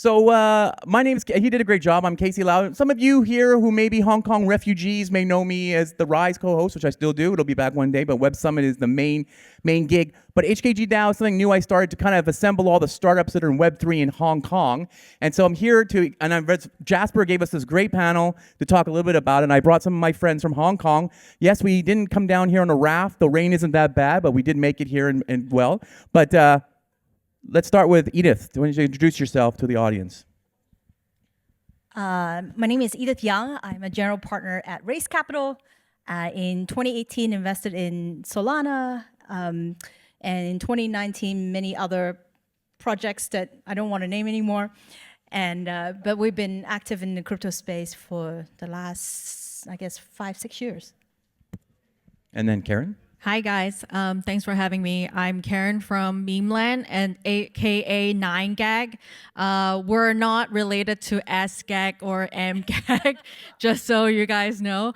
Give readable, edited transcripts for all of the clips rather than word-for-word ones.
So my name's, he did a great job. I'm Casey Lau. Some of you here who may be Hong Kong refugees may know me as the Rise co-host, which I still do. It'll be back one day, but Web Summit is the main gig. But HKG DAO is something new I started to kind of assemble all the startups that are in Web3 in Hong Kong. And so I'm here to, Jasper gave us this great panel to talk a little bit about it. And I brought some of my friends from Hong Kong. Yes, we didn't come down here on a raft. The rain isn't that bad, but we did make it here and well. But let's start with Edith. Why don't you introduce yourself to the audience? My name is Edith Yeung. I'm a general partner at Race Capital. In 2018, invested in Solana, and in 2019, many other projects that I don't want to name anymore. And but we've been active in the crypto space for the last, I guess, 5-6 years. And then Karen? Hi guys, thanks for having me. I'm Karen from Memeland and aka 9gag. We're not related to SGAG or MGAG, just so you guys know.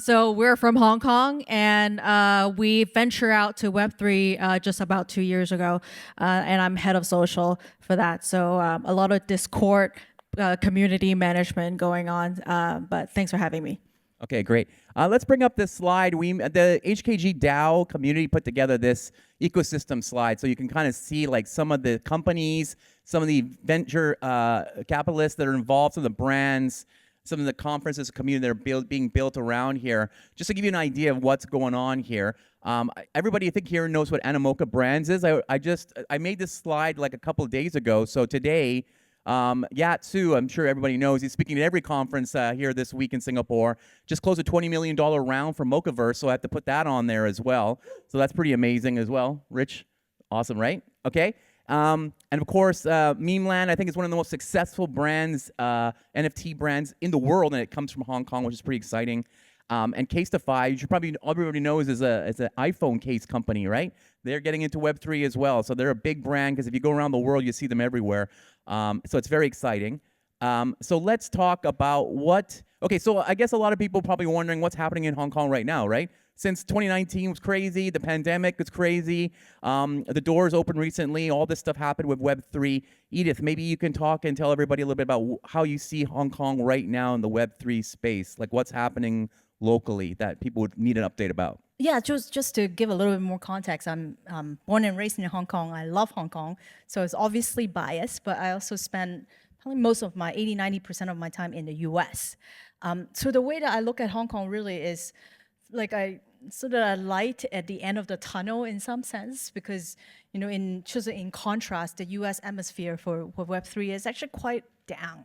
So we're from Hong Kong and we ventured out to Web3 just about 2 years ago, and I'm head of social for that. So a lot of Discord community management going on, but thanks for having me. Okay, great. Let's bring up this slide. The HKG DAO community put together this ecosystem slide so you can kind of see like some of the companies, some of the venture capitalists that are involved, some of the brands, some of the conferences, community that are being built around here. Just to give you an idea of what's going on here. Everybody I think here knows what Animoca Brands is. I made this slide like a couple of days ago. So today, Yat Su, I'm sure everybody knows, he's speaking at every conference here this week in Singapore. Just closed a $20 million round for Mochaverse, so I have to put that on there as well. So that's pretty amazing as well. Rich, awesome, right? Okay. And of course, Memeland, I think is one of the most successful brands, NFT brands in the world, and it comes from Hong Kong, which is pretty exciting. And Casetify, you should probably, everybody knows, is an iPhone case company, right? They're getting into Web3 as well. So they're a big brand because if you go around the world, you see them everywhere. So it's very exciting. So let's talk about okay, so I guess a lot of people probably wondering what's happening in Hong Kong right now, right? Since 2019 was crazy, the pandemic was crazy, the doors opened recently, all this stuff happened with Web3. Edith, maybe you can talk and tell everybody a little bit about how you see Hong Kong right now in the Web3 space, like what's happening locally that people would need an update about. Yeah, just to give a little bit more context, I'm born and raised in Hong Kong. I love Hong Kong, so it's obviously biased, but I also spend probably most of my 80-90% of my time in the US. So the way that I look at Hong Kong really is like a light at the end of the tunnel in some sense, because in contrast, the US atmosphere for Web3 is actually quite down.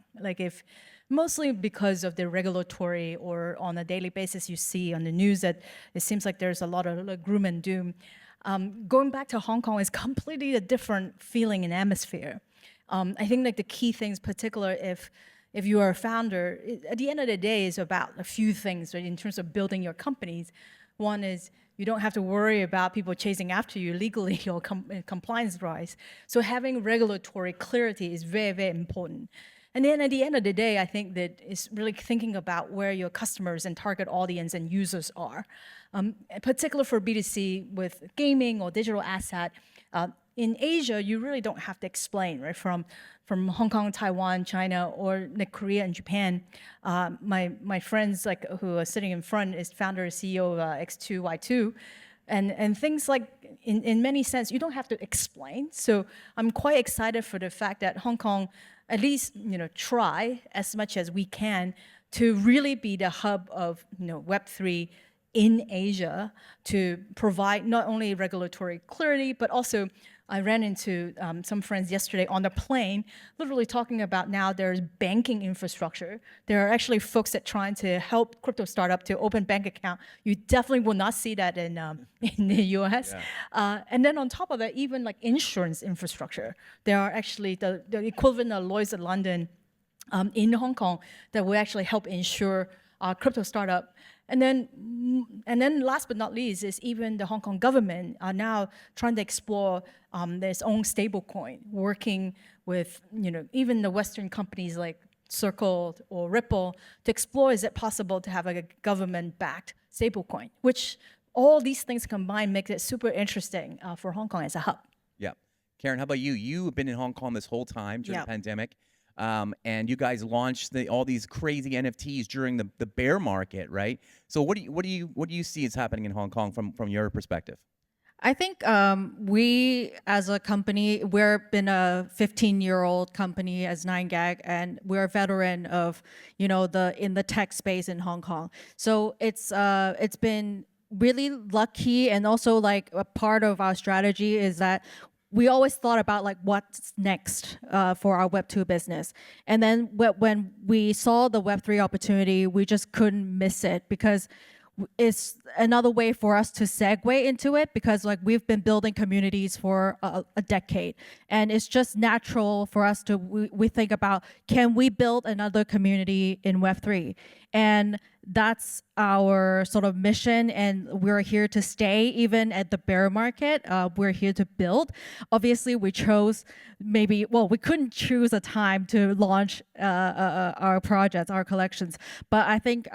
Mostly because of the regulatory, or on a daily basis you see on the news that it seems like there's a lot of gloom and doom. Going back to Hong Kong is completely a different feeling and atmosphere. I think the key things, particular if you are a founder, at the end of the day is about a few things, right, in terms of building your companies. One is you don't have to worry about people chasing after you legally or compliance-wise. So having regulatory clarity is very, very important. And then at the end of the day, I think that it's really thinking about where your customers and target audience and users are. In particular for B2C with gaming or digital asset, in Asia, you really don't have to explain, right? From Hong Kong, Taiwan, China, or Korea and Japan. My friends who are sitting in front is founder and CEO of X2Y2. And things like, in many sense, you don't have to explain. So I'm quite excited for the fact that Hong Kong at least try as much as we can to really be the hub of Web3 in Asia, to provide not only regulatory clarity, but also I ran into some friends yesterday on the plane, literally talking about now there's banking infrastructure. There are actually folks that trying to help crypto startup to open bank account. You definitely will not see that in the US. Yeah. And then on top of that, even insurance infrastructure. There are actually the equivalent of Lloyd's of London in Hong Kong that will actually help insure crypto startup. And then last but not least is even the Hong Kong government are now trying to explore their own stablecoin, working with even the Western companies like Circle or Ripple to explore, is it possible to have a government-backed stablecoin, which all these things combined makes it super interesting for Hong Kong as a hub. Yeah. Karen, how about you? You've been in Hong Kong this whole time during the pandemic. and you guys launched all these crazy NFTs during the bear market, right? So what do you see is happening in Hong Kong from your perspective? I think we, as a company, we've been a 15-year-old company as 9gag, and we're a veteran of, in the tech space in Hong Kong. So it's been really lucky, and also like a part of our strategy is that we always thought about like what's next for our Web2 business. And then when we saw the Web3 opportunity, we just couldn't miss it, because it's another way for us to segue into it, because like we've been building communities for a decade, and it's just natural for us to we think about, can we build another community in Web3? And that's our sort of mission, and we're here to stay even at the bear market. We're here to build. Obviously, we chose we couldn't choose a time to launch our projects, our collections. But I think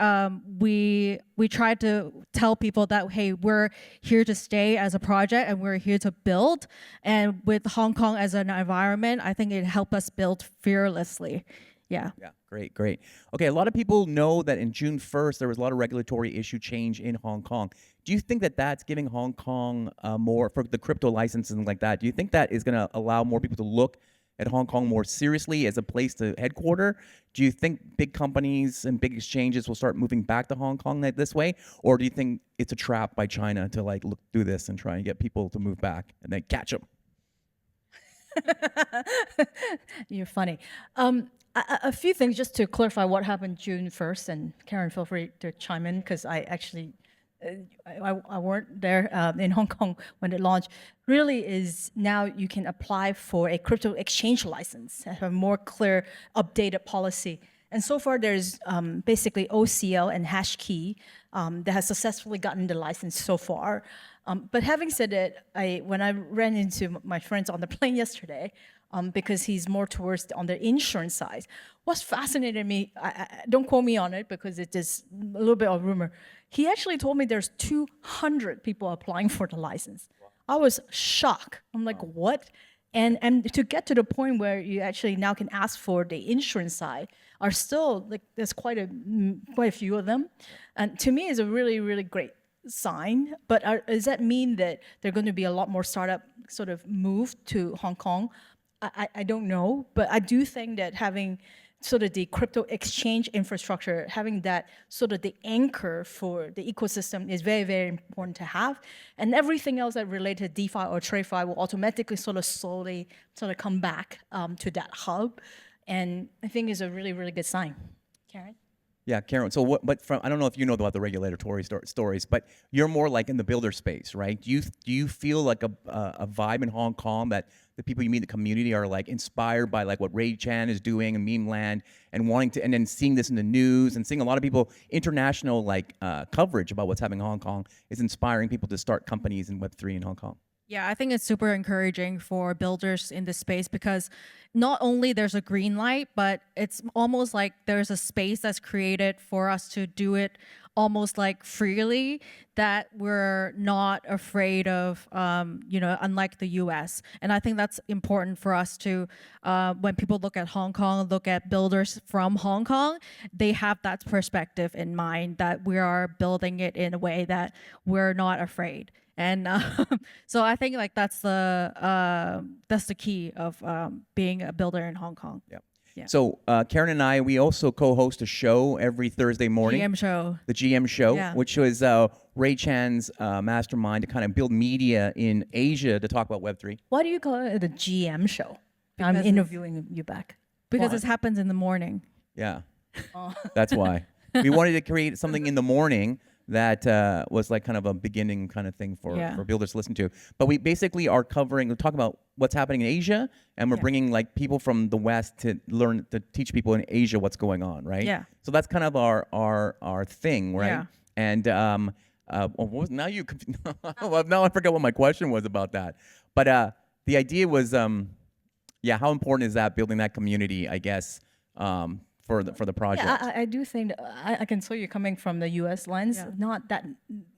we tried to tell people that, hey, we're here to stay as a project, and we're here to build. And with Hong Kong as an environment, I think it helped us build fearlessly. Yeah. Yeah, great. Okay, a lot of people know that in June 1st, there was a lot of regulatory issue change in Hong Kong. Do you think that that's giving Hong Kong more, for the crypto licenses and like that, do you think that is going to allow more people to look at Hong Kong more seriously as a place to headquarter? Do you think big companies and big exchanges will start moving back to Hong Kong this way? Or do you think it's a trap by China to like look through this and try and get people to move back and then catch them? You're funny. A few things just to clarify what happened June 1st, and Karen, feel free to chime in, because I actually, I weren't there in Hong Kong when it launched. Really is now you can apply for a crypto exchange license, have a more clear, updated policy. And so far there's basically OCL and HashKey that has successfully gotten the license so far. But having said that, when I ran into my friends on the plane yesterday, because he's more towards on the insurance side. What's fascinated me, don't quote me on it because it is a little bit of rumor. He actually told me there's 200 people applying for the license. I was shocked. I'm like, what? And to get to the point where you actually now can ask for the insurance side are still, like, there's quite a few of them. And to me, it's a really, really great sign. But does that mean that there are going to be a lot more startup sort of move to Hong Kong? I don't know, but I do think that having sort of the crypto exchange infrastructure, having that sort of the anchor for the ecosystem is very, very important to have. And everything else that related to DeFi or TradeFi will automatically slowly come back to that hub. And I think is a really, really good sign. Karen? Yeah, Karen. So I don't know if you know about the regulatory stories, but you're more like in the builder space, right? Do you feel like a vibe in Hong Kong that the people you meet in the community are like inspired by like what Ray Chan is doing in Memeland and wanting to, and then seeing this in the news and seeing a lot of people, international like coverage about what's happening in Hong Kong is inspiring people to start companies in Web3 in Hong Kong? Yeah, I think it's super encouraging for builders in this space, because not only there's a green light, but it's almost like there's a space that's created for us to do it almost like freely, that we're not afraid of, unlike the US. And I think that's important for us to, when people look at Hong Kong, look at builders from Hong Kong, they have that perspective in mind, that we are building it in a way that we're not afraid. And so I think like that's the key of being a builder in Hong Kong. Yeah. Yeah. So Karen and I, we also co-host a show every Thursday morning. GM show. The GM show, Yeah. which was Ray Chan's mastermind to kind of build media in Asia to talk about Web3. Why do you call it the GM show? I'm interviewing you back. Because it happens in the morning. Yeah, that's why. We wanted to create something in the morning that was like kind of a beginning kind of thing for builders to listen to. But we basically are we're talking about what's happening in Asia, and we're bringing like people from the West to teach people in Asia what's going on, right? Yeah. So that's kind of our thing, right? Yeah. And now I forgot what my question was about that. But the idea was, how important is that, building that community, I guess, for the project? Yeah, I do think I can tell you, coming from the U.S. lens, not that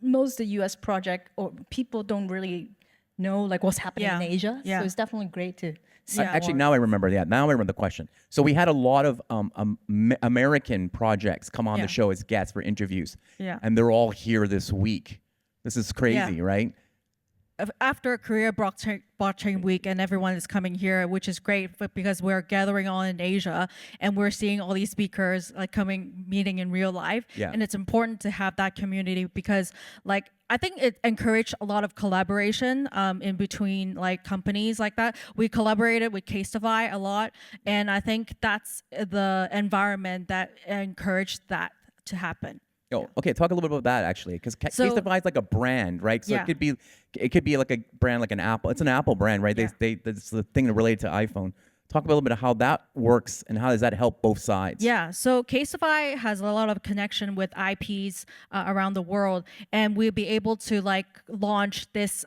most of the U.S. project or people don't really know like what's happening in Yeah. Asia. Yeah. So it's definitely great to see. Actually, more. now I remember that. Now I remember the question. So we had a lot of American projects come on Yeah. the show as guests for interviews. Yeah. And they're all here this week. This is crazy, right? After Korea blockchain week and everyone is coming here, which is great, but because we're gathering on in Asia and we're seeing all these speakers like coming meeting in real life. Yeah. And it's important to have that community because like I think it encouraged a lot of collaboration in between like companies like that. We collaborated with Casetify a lot, and I think that's the environment that encouraged that to happen. Oh, okay. Talk a little bit about that actually, because So- Casetify is like a brand, right? So Yeah. it could be like a brand like an Apple. It's an Apple brand, right? Yeah. That's the thing related to iPhone. Talk a little bit of how that works and how does that help both sides? Yeah, so Casetify has a lot of connection with IPs around the world, and we'll be able to like launch this.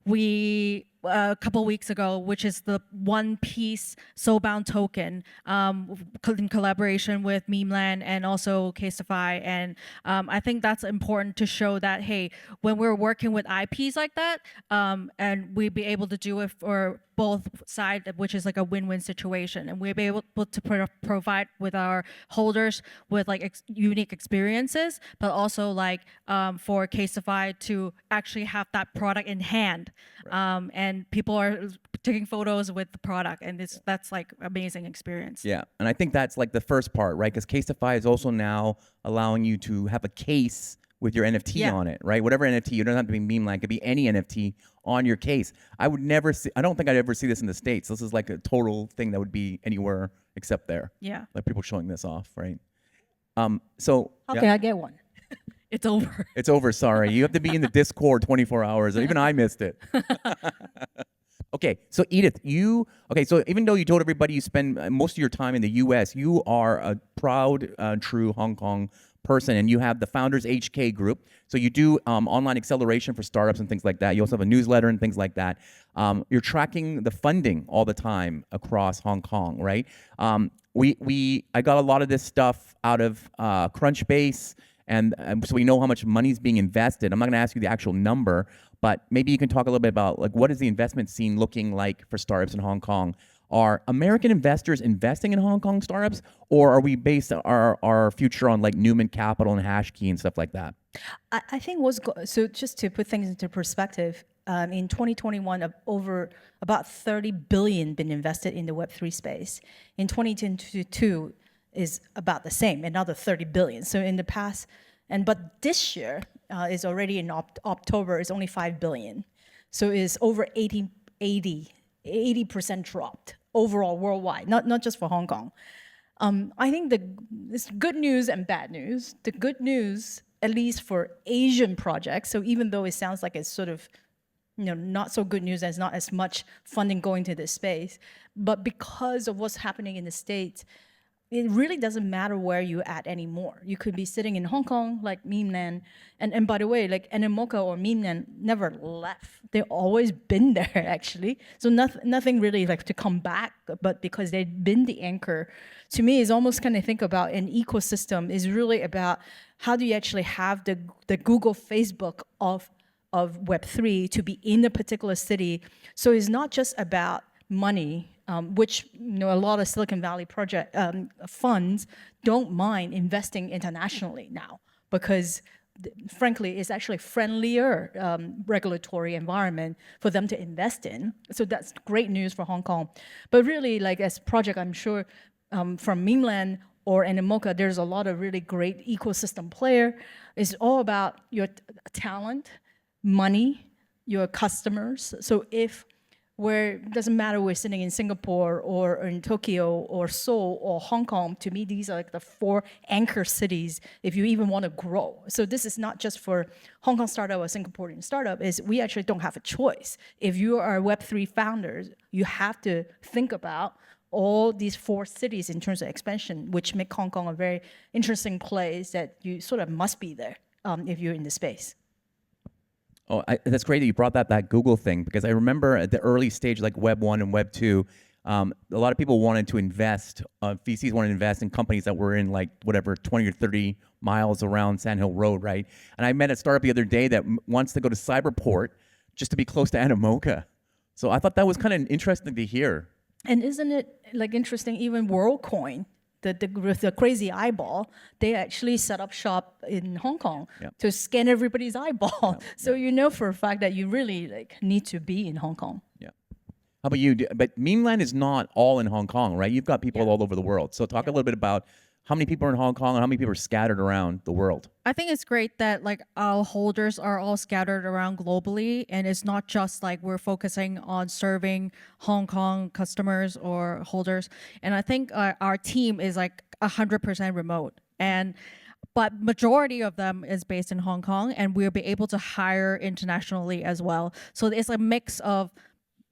We a couple weeks ago, which is the One Piece Soulbound token, in collaboration with Memeland and also Casetify, and I think that's important to show that hey, when we're working with IPs like that, and we'd be able to do it for both sides, which is like a win-win situation, and we'll be able to provide with our holders with like unique experiences, but also like for Casetify to actually have that product in hand, and people are taking photos with the product, and that's like amazing experience. Yeah, and I think that's like the first part, right? Because Casetify is also now allowing you to have a case with your NFT Yeah. on it, right? Whatever NFT, you don't have to be Memeland, it could be any NFT on your case. I don't think I'd ever see this in the States. This is like a total thing that would be anywhere except there. Yeah, Like people showing this off, right? So How yeah, can I get one? it's over. it's over, sorry. You have to be in the Discord 24 hours. Even I missed it. Okay, so Edith, so even though you told everybody you spend most of your time in the US, you are a proud, true Hong Kong person, and you have the Founders HK group. So you do online acceleration for startups and things like that. You also have a newsletter and things like that. You're tracking the funding all the time across Hong Kong, right? I got a lot of this stuff out of Crunchbase, and so we know how much money is being invested. I'm not going to ask you the actual number, but maybe you can talk a little bit about like what is the investment scene looking like for startups in Hong Kong? Are American investors investing in Hong Kong startups, or are we based our future on like Newman Capital and Hashkey and stuff like that? I think so just to put things into perspective, in 2021, over about 30 billion been invested in the Web3 space. In 2022 is about the same, another 30 billion. So in the past, but this year is already in October, is only 5 billion. So it's over 80% dropped overall worldwide, not just for Hong Kong. I think it's good news and bad news. The good news, at least for Asian projects, so even though it sounds like it's sort of not so good news, there's not as much funding going to this space, but because of what's happening in the States, it really doesn't matter where you're at anymore. You could be sitting in Hong Kong, like Memeland, and by the way, like Animoca or Memeland never left. They've always been there, actually. So nothing really like to come back, but because they've been the anchor. To me, it's almost kind of think about an ecosystem is really about how do you actually have the Google, Facebook of Web3 to be in a particular city. So it's not just about money, which a lot of Silicon Valley project funds don't mind investing internationally now because, frankly, it's actually friendlier regulatory environment for them to invest in. So that's great news for Hong Kong. But really, like as project, I'm sure from Memeland or Animoca, there's a lot of really great ecosystem player. It's all about your talent, money, your customers. So it doesn't matter we're sitting in Singapore or in Tokyo or Seoul or Hong Kong, to me, these are like the 4 anchor cities if you even want to grow. So this is not just for Hong Kong startup or Singaporean startup, is we actually don't have a choice. If you are Web3 founders, you have to think about all these 4 cities in terms of expansion, which make Hong Kong a very interesting place that you sort of must be there if you're in the space. Oh, that's great that you brought that Google thing, because I remember at the early stage, like Web 1 and Web 2, a lot of people wanted to invest, VCs wanted to invest in companies that were in like whatever, 20 or 30 miles around Sand Hill Road, right? And I met a startup the other day that wants to go to Cyberport just to be close to Animoca. So I thought that was kind of interesting to hear. And isn't it like interesting? Even WorldCoin, with the crazy eyeball, they actually set up shop in Hong Kong to scan everybody's eyeball. So you know for a fact that you really like need to be in Hong Kong. Yeah. How about you? But Memeland is not all in Hong Kong, right? You've got people all over the world. So talk a little bit about how many people are in Hong Kong and how many people are scattered around the world. I think it's great that like our holders are all scattered around globally, and it's not just like we're focusing on serving Hong Kong customers or holders. And I think our team is like 100% remote, but majority of them is based in Hong Kong, and we'll be able to hire internationally as well. So it's a mix of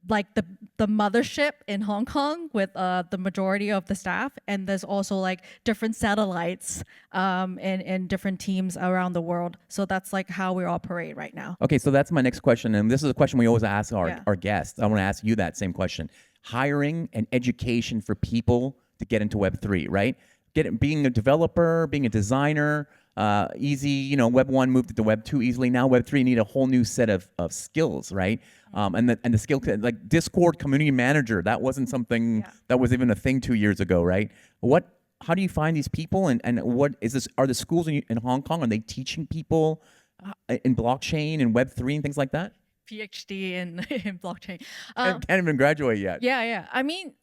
like the mothership in Hong Kong with the majority of the staff, and there's also like different satellites and different teams around the world. So that's like how we operate right now. Okay, so that's my next question, and this is a question we always ask our guests. I want to ask you that same question. Hiring and education for people to get into Web3, right? Being a developer, being a designer, easy, you know, Web 1 moved to Web 2 easily. Now Web 3 need a whole new set of skills, right? And the skill, like Discord community manager, that wasn't something that was even a thing 2 years ago, right? How do you find these people, and what is this? Are the schools in Hong Kong, are they teaching people in blockchain and Web 3 and things like that? PhD in blockchain. Can't even graduate yet. Yeah. I mean,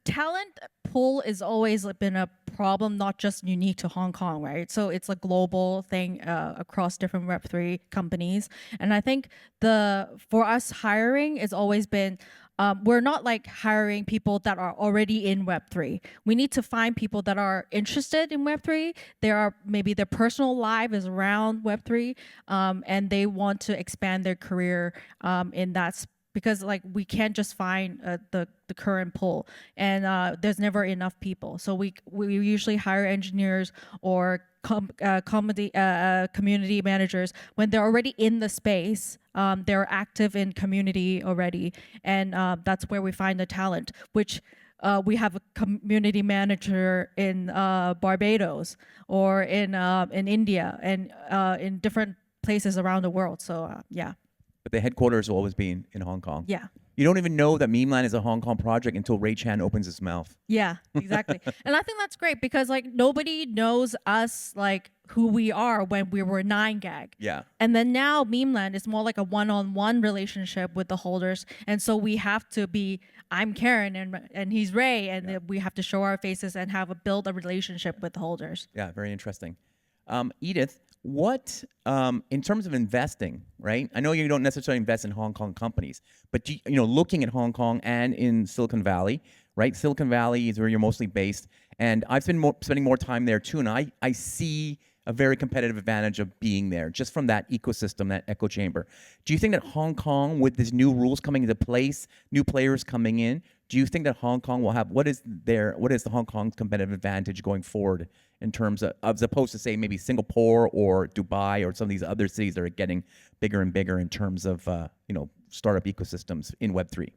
talent pool has always been a problem, not just unique to Hong Kong, right? So it's a global thing across different Web3 companies. And I think for us hiring has always been, we're not like hiring people that are already in Web3. We need to find people that are interested in Web3. Maybe their personal life is around Web3, and they want to expand their career in that because like we can't just find the current pool, and there's never enough people. So we usually hire engineers or community managers when they're already in the space. They're active in community already, and that's where we find the talent. Which we have a community manager in Barbados or in India and in different places around the world. So yeah. But the headquarters will always be in Hong Kong. Yeah. You don't even know that Memeland is a Hong Kong project until Ray Chan opens his mouth. Yeah, exactly. And I think that's great because like nobody knows us like who we are when we were 9gag. Yeah. And then now Memeland is more like a one-on-one relationship with the holders. And so we have to be, I'm Karen and he's Ray, and we have to show our faces and build a relationship with the holders. Yeah, very interesting. Edith, what, in terms of investing, right? I know you don't necessarily invest in Hong Kong companies, but you know, looking at Hong Kong and in Silicon Valley, right? Silicon Valley is where you're mostly based, and I've been spending more time there too, and I see a very competitive advantage of being there, just from that ecosystem, that echo chamber. Do you think that Hong Kong, with these new rules coming into place, new players coming in, do you think that Hong Kong will have, what is the Hong Kong's competitive advantage going forward in terms of, as opposed to say maybe Singapore or Dubai or some of these other cities that are getting bigger and bigger in terms of, you know, startup ecosystems in Web3?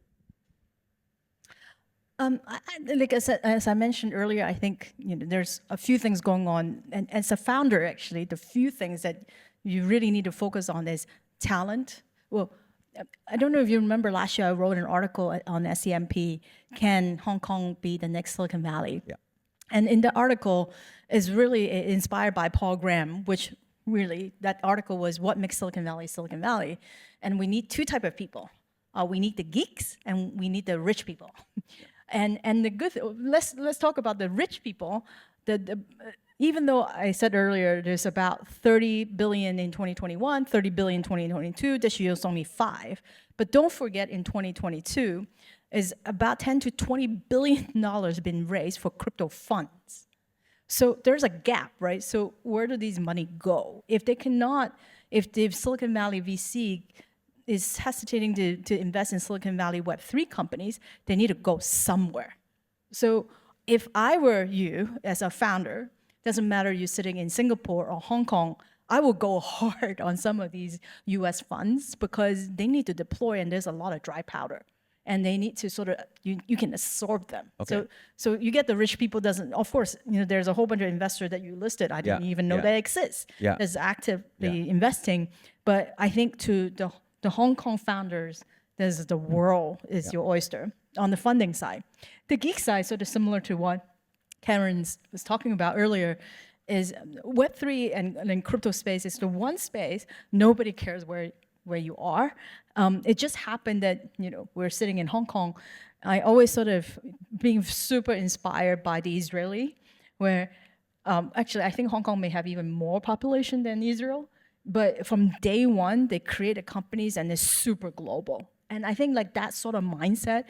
Like as I mentioned earlier, I think there's a few things going on, and as a founder, actually, the few things that you really need to focus on is talent. Well, I don't know if you remember last year I wrote an article on SEMP, Can Hong Kong be the next Silicon Valley? Yeah. And in the article is really inspired by Paul Graham, which really, that article was what makes Silicon Valley Silicon Valley. And we need two types of people. We need the geeks and we need the rich people. And the good, let's talk about the rich people. Even though I said earlier there's about 30 billion in 2021, 30 billion in 2022, this year is only 5. But don't forget in 2022 is about 10 to 20 billion dollars been raised for crypto funds. So there's a gap, right? So where do these money go? If they cannot, if the Silicon Valley VC is hesitating to invest in Silicon Valley Web3 companies, they need to go somewhere. So if I were you as a founder, doesn't matter you're sitting in Singapore or Hong Kong, I will go hard on some of these US funds because they need to deploy and there's a lot of dry powder. And they need to sort of, you can absorb them. Okay. So you get the rich people of course, there's a whole bunch of investors that you listed. I didn't even know they exist. That's actively investing. But I think to the Hong Kong founders, there's the world is your oyster on the funding side. The geek side, sort of similar to what Karen was talking about earlier, is Web3 and crypto space is the one space nobody cares where you are. It just happened that we're sitting in Hong Kong. I always sort of being super inspired by the Israeli, where actually I think Hong Kong may have even more population than Israel, but from day one they created companies and it's super global. And I think like that sort of mindset,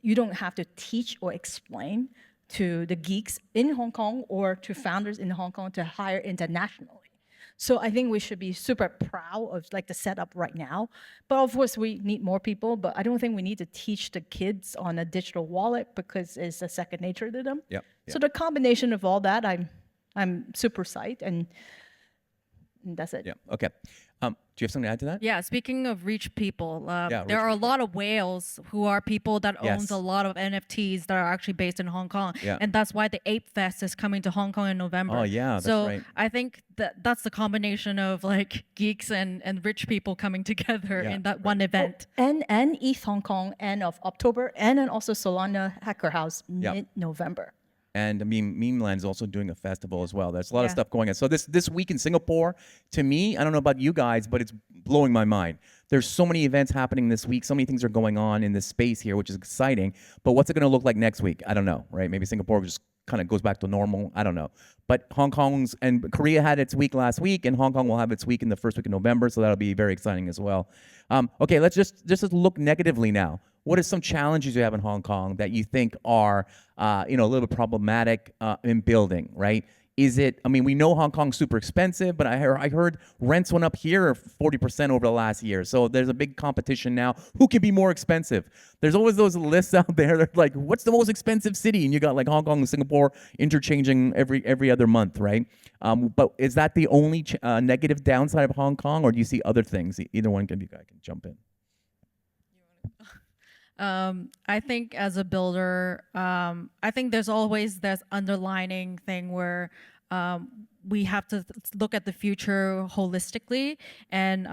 you don't have to teach or explain to the geeks in Hong Kong or to founders in Hong Kong to hire internationally. So I think we should be super proud of like the setup right now. But of course we need more people, but I don't think we need to teach the kids on a digital wallet because it's a second nature to them. So the combination of all that, I'm super psyched and that's it. Yeah. Okay. Do you have something to add to that? Yeah, speaking of rich people, rich there are a lot of whales who are people that Yes. owns a lot of NFTs that are actually based in Hong Kong. Yeah. And that's why the Ape Fest is coming to Hong Kong in November. Oh, yeah, that's so right. I think that's the combination of like geeks and rich people coming together Yeah, in that one event. And ETH Hong Kong end of October, and then also Solana Hacker House mid-November. And I mean, Memeland is also doing a festival as well. There's a lot of Yeah. stuff going on. So this week in Singapore, to me, I don't know about you guys, but it's blowing my mind. There's so many events happening this week. So many things are going on in this space here, which is exciting. But what's it going to look like next week? I don't know, right? Maybe Singapore just kind of goes back to normal. I don't know. But Hong Kong's and Korea had its week last week, and Hong Kong will have its week in the first week of November. So that'll be very exciting as well. Okay, let's just look negatively now. What are some challenges you have in Hong Kong that you think are, a little bit problematic in building, right? Is it, I mean, we know Hong Kong's super expensive, but I heard rents went up here 40% over the last year. So there's a big competition now. Who can be more expensive? There's always those lists out there. They're like, what's the most expensive city? And you got like Hong Kong and Singapore interchanging every other month, right? But is that the only negative downside of Hong Kong, or do you see other things? Either one can jump in. I think as a builder, I think there's always this underlining thing where we have to look at the future holistically, and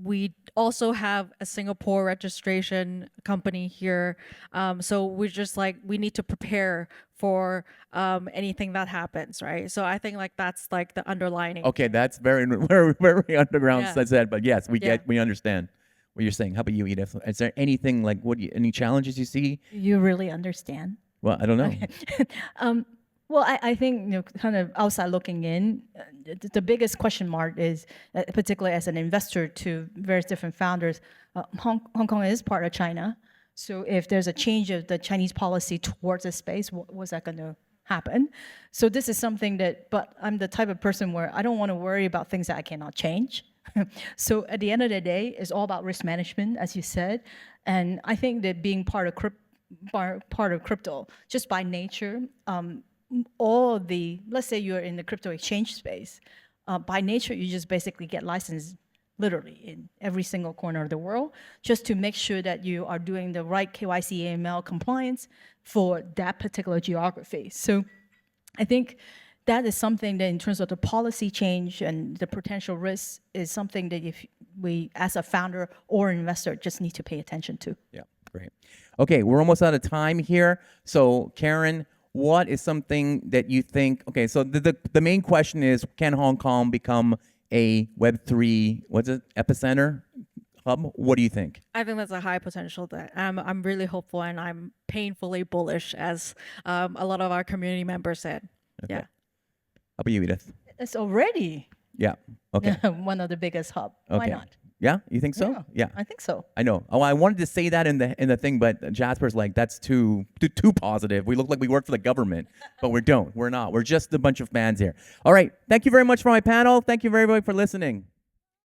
we also have a Singapore registration company here, so we're just like we need to prepare for anything that happens, right? So I think like that's like the underlining. Okay, that's very very underground Yeah. said, but yes, Yeah. we understand what you're saying. How about you, Edith? Is there anything like any challenges you see? You really understand? Well, I don't know. Well, I think kind of outside looking in, the biggest question mark is, particularly as an investor to various different founders, Hong Kong is part of China. So if there's a change of the Chinese policy towards the space, what's that going to happen? So this is something but I'm the type of person where I don't want to worry about things that I cannot change. So at the end of the day, it's all about risk management, as you said. And I think that being part of crypto, just by nature, all the, let's say you're in the crypto exchange space, by nature, you just basically get licensed literally in every single corner of the world, just to make sure that you are doing the right KYC AML compliance for that particular geography. So I think that is something that in terms of the policy change and the potential risks is something that if we, as a founder or investor, just need to pay attention to. Yeah, great. Okay, we're almost out of time here. So Karen, what is something that you think, okay, so the main question is, can Hong Kong become a Web3, epicenter hub? What do you think? I think that's a high potential that I'm really hopeful, and I'm painfully bullish, as a lot of our community members said. Okay. Yeah. How about you, Edith? It's already Yeah, okay. one of the biggest hub. Why Okay. not? Yeah, you think so? Yeah. I think so. I know. Oh, I wanted to say that in the thing, but Jasper's like, that's too positive. We look like we work for the government, but we don't. We're not. We're just a bunch of fans here. All right. Thank you very much for my panel. Thank you very much for listening.